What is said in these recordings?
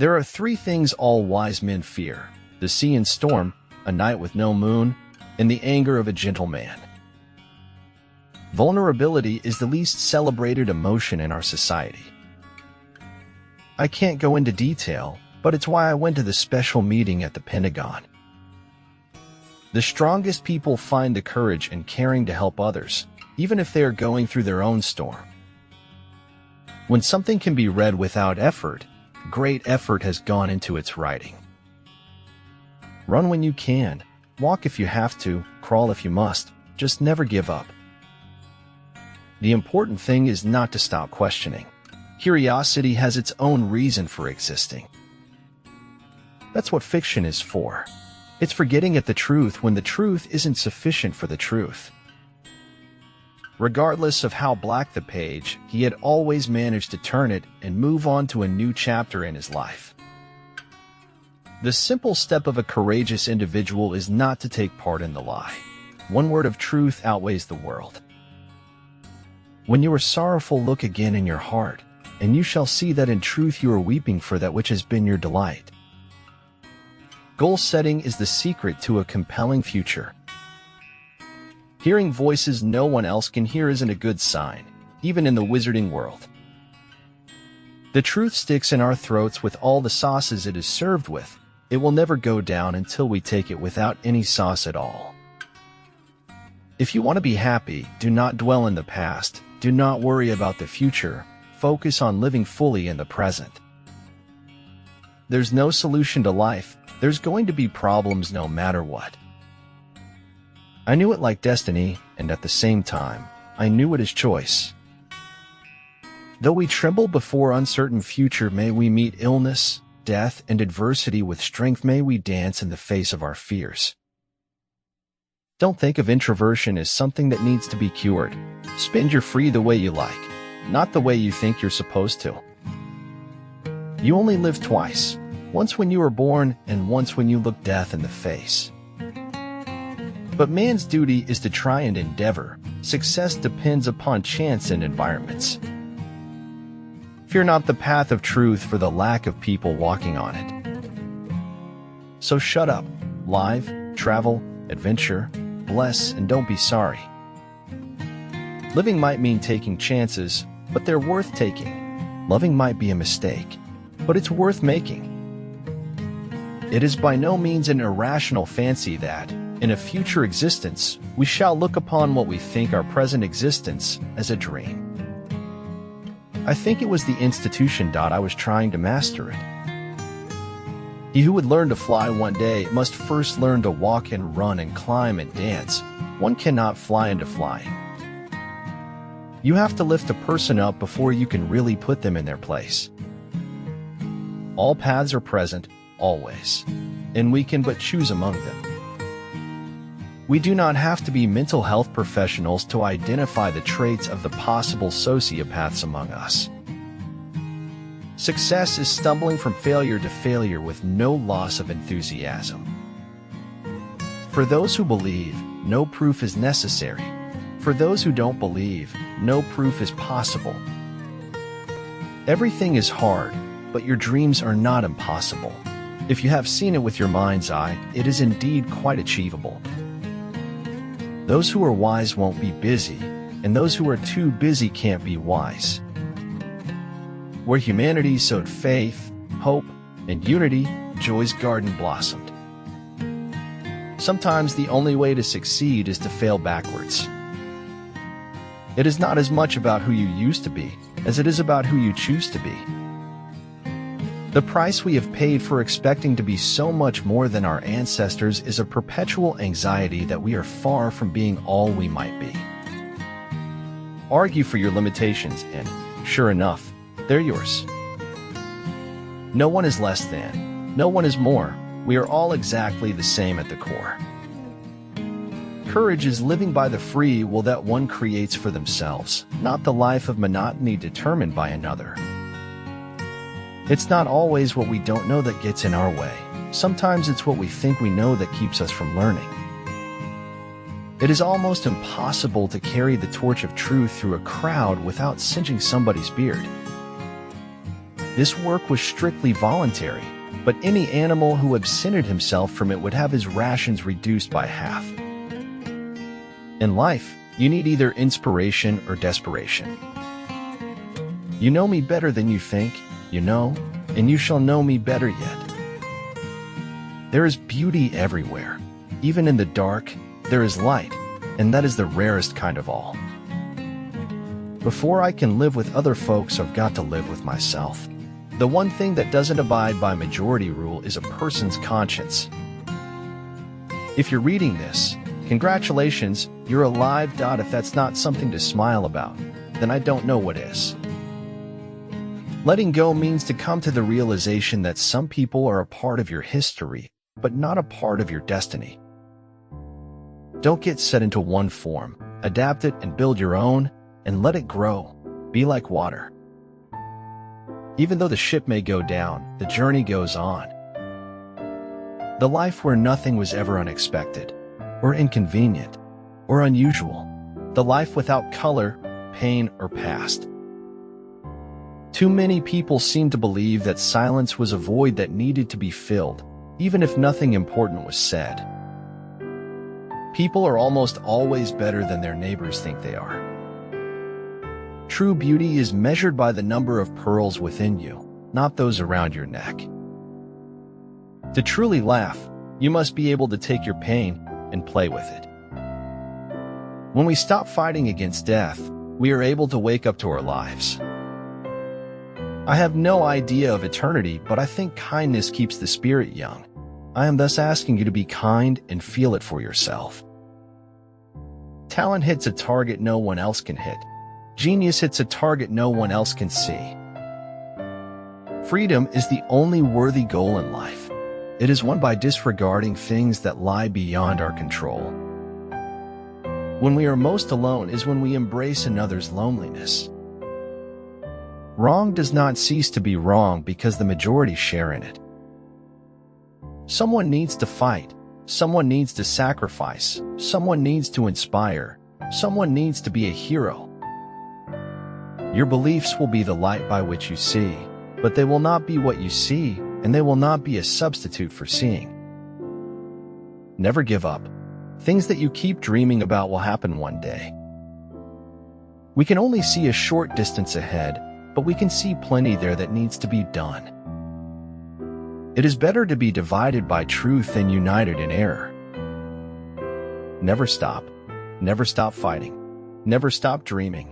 There are three things all wise men fear: the sea and storm, a night with no moon, and the anger of a gentle man. Vulnerability is the least celebrated emotion in our society. I can't go into detail, but it's why I went to the special meeting at the Pentagon. The strongest people find the courage and caring to help others, even if they are going through their own storm. When something can be read without effort, great effort has gone into its writing. Run when you can, walk if you have to, crawl if you must, just never give up. The important thing is not to stop questioning. Curiosity has its own reason for existing. That's what fiction is for. It's for getting at the truth when the truth isn't sufficient for the truth. Regardless of how black the page, he had always managed to turn it and move on to a new chapter in his life. The simple step of a courageous individual is not to take part in the lie. One word of truth outweighs the world. When you are sorrowful, look again in your heart, and you shall see that in truth you are weeping for that which has been your delight. Goal setting is the secret to a compelling future. Hearing voices no one else can hear isn't a good sign, even in the wizarding world. The truth sticks in our throats with all the sauces it is served with. It will never go down until we take it without any sauce at all. If you want to be happy, do not dwell in the past. Do not worry about the future. Focus on living fully in the present. There's no solution to life. There's going to be problems no matter what. I knew it like destiny, and at the same time, I knew it as choice. Though we tremble before uncertain future, may we meet illness, death, and adversity with strength. May we dance in the face of our fears. Don't think of introversion as something that needs to be cured. Spend your free the way you like, not the way you think you're supposed to. You only live twice, once when you were born and once when you look death in the face. But man's duty is to try and endeavor. Success depends upon chance and environments. Fear not the path of truth for the lack of people walking on it. So shut up, live, travel, adventure, bless, and don't be sorry. Living might mean taking chances, but they're worth taking. Loving might be a mistake, but it's worth making. It is by no means an irrational fancy that, in a future existence, we shall look upon what we think our present existence as a dream. I think it was the institution. I was trying to master it. He who would learn to fly one day must first learn to walk and run and climb and dance. One cannot fly into flying. You have to lift a person up before you can really put them in their place. All paths are present, always, and we can but choose among them. We do not have to be mental health professionals to identify the traits of the possible sociopaths among us. Success is stumbling from failure to failure with no loss of enthusiasm. For those who believe, no proof is necessary. For those who don't believe, no proof is possible. Everything is hard, but your dreams are not impossible. If you have seen it with your mind's eye, it is indeed quite achievable. Those who are wise won't be busy, and those who are too busy can't be wise. Where humanity sowed faith, hope, and unity, joy's garden blossomed. Sometimes the only way to succeed is to fail backwards. It is not as much about who you used to be, as it is about who you choose to be. The price we have paid for expecting to be so much more than our ancestors is a perpetual anxiety that we are far from being all we might be. Argue for your limitations and, sure enough, they're yours. No one is less than, no one is more. We are all exactly the same at the core. Courage is living by the free will that one creates for themselves, not the life of monotony determined by another. It's not always what we don't know that gets in our way. Sometimes it's what we think we know that keeps us from learning. It is almost impossible to carry the torch of truth through a crowd without singeing somebody's beard. This work was strictly voluntary, but any animal who absented himself from it would have his rations reduced by half. In life, you need either inspiration or desperation. You know me better than you think, you know, and you shall know me better yet. There is beauty everywhere. Even in the dark, there is light, and that is the rarest kind of all. Before I can live with other folks, I've got to live with myself. The one thing that doesn't abide by majority rule is a person's conscience. If you're reading this, congratulations, you're alive. If that's not something to smile about, then I don't know what is. Letting go means to come to the realization that some people are a part of your history, but not a part of your destiny. Don't get set into one form, adapt it and build your own, and let it grow. Be like water. Even though the ship may go down, the journey goes on. The life where nothing was ever unexpected, or inconvenient, or unusual. The life without color, pain, or past. Too many people seem to believe that silence was a void that needed to be filled, even if nothing important was said. People are almost always better than their neighbors think they are. True beauty is measured by the number of pearls within you, not those around your neck. To truly laugh, you must be able to take your pain and play with it. When we stop fighting against death, we are able to wake up to our lives. I have no idea of eternity, but I think kindness keeps the spirit young. I am thus asking you to be kind and feel it for yourself. Talent hits a target no one else can hit. Genius hits a target no one else can see. Freedom is the only worthy goal in life. It is won by disregarding things that lie beyond our control. When we are most alone is when we embrace another's loneliness. Wrong does not cease to be wrong because the majority share in it. Someone needs to fight. Someone needs to sacrifice. Someone needs to inspire. Someone needs to be a hero. Your beliefs will be the light by which you see, but they will not be what you see, and they will not be a substitute for seeing. Never give up. Things that you keep dreaming about will happen one day. We can only see a short distance ahead, but we can see plenty there that needs to be done. It is better to be divided by truth than united in error. Never stop. Never stop fighting. Never stop dreaming.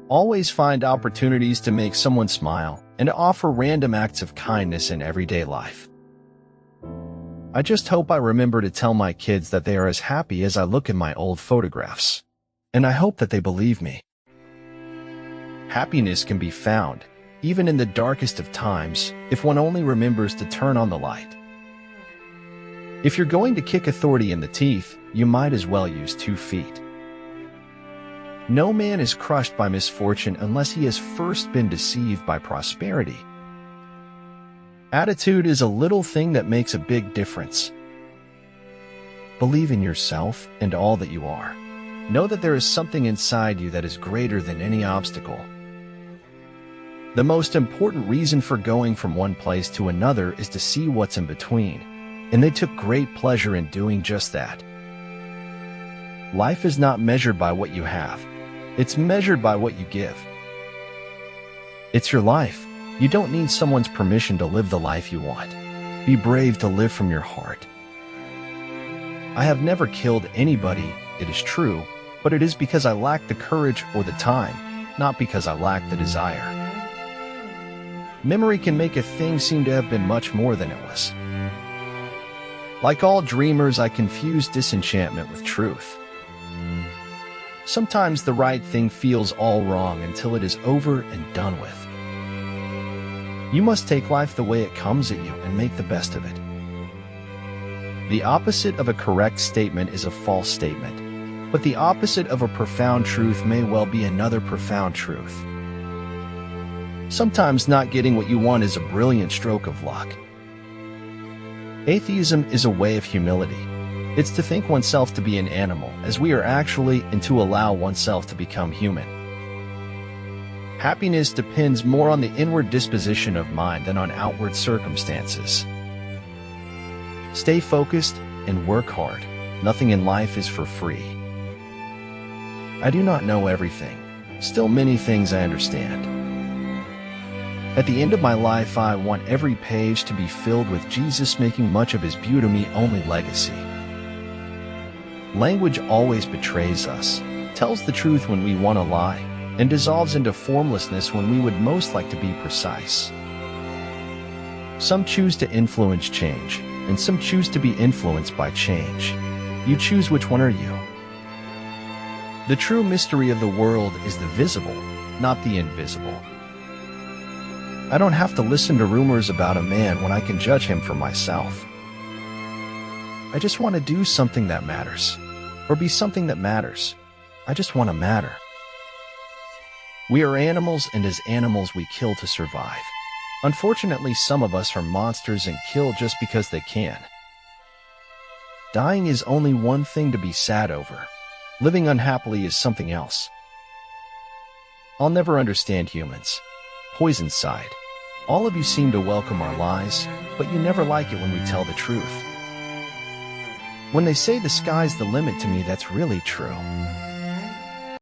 Always find opportunities to make someone smile and to offer random acts of kindness in everyday life. I just hope I remember to tell my kids that they are as happy as I look in my old photographs. And I hope that they believe me. Happiness can be found, even in the darkest of times, if one only remembers to turn on the light. If you're going to kick authority in the teeth, you might as well use 2 feet. No man is crushed by misfortune unless he has first been deceived by prosperity. Attitude is a little thing that makes a big difference. Believe in yourself and all that you are. Know that there is something inside you that is greater than any obstacle. The most important reason for going from one place to another is to see what's in between, and they took great pleasure in doing just that. Life is not measured by what you have. It's measured by what you give. It's your life. You don't need someone's permission to live the life you want. Be brave to live from your heart. I have never killed anybody, it is true, but it is because I lacked the courage or the time, not because I lacked the desire. Memory can make a thing seem to have been much more than it was. Like all dreamers, I confuse disenchantment with truth. Sometimes the right thing feels all wrong until it is over and done with. You must take life the way it comes at you and make the best of it. The opposite of a correct statement is a false statement, but the opposite of a profound truth may well be another profound truth. Sometimes not getting what you want is a brilliant stroke of luck. Atheism is a way of humility. It's to think oneself to be an animal, as we are actually, and to allow oneself to become human. Happiness depends more on the inward disposition of mind than on outward circumstances. Stay focused and work hard. Nothing in life is for free. I do not know everything. Still many things I understand. At the end of my life, I want every page to be filled with Jesus making much of his beauty-only legacy. Language always betrays us, tells the truth when we want to lie, and dissolves into formlessness when we would most like to be precise. Some choose to influence change, and some choose to be influenced by change. You choose which one are you. The true mystery of the world is the visible, not the invisible. I don't have to listen to rumors about a man when I can judge him for myself. I just want to do something that matters, or be something that matters. I just want to matter. We are animals, and as animals we kill to survive. Unfortunately, some of us are monsters and kill just because they can. Dying is only one thing to be sad over. Living unhappily is something else. I'll never understand humans. Poison side. All of you seem to welcome our lies, but you never like it when we tell the truth. When they say the sky's the limit, to me that's really true.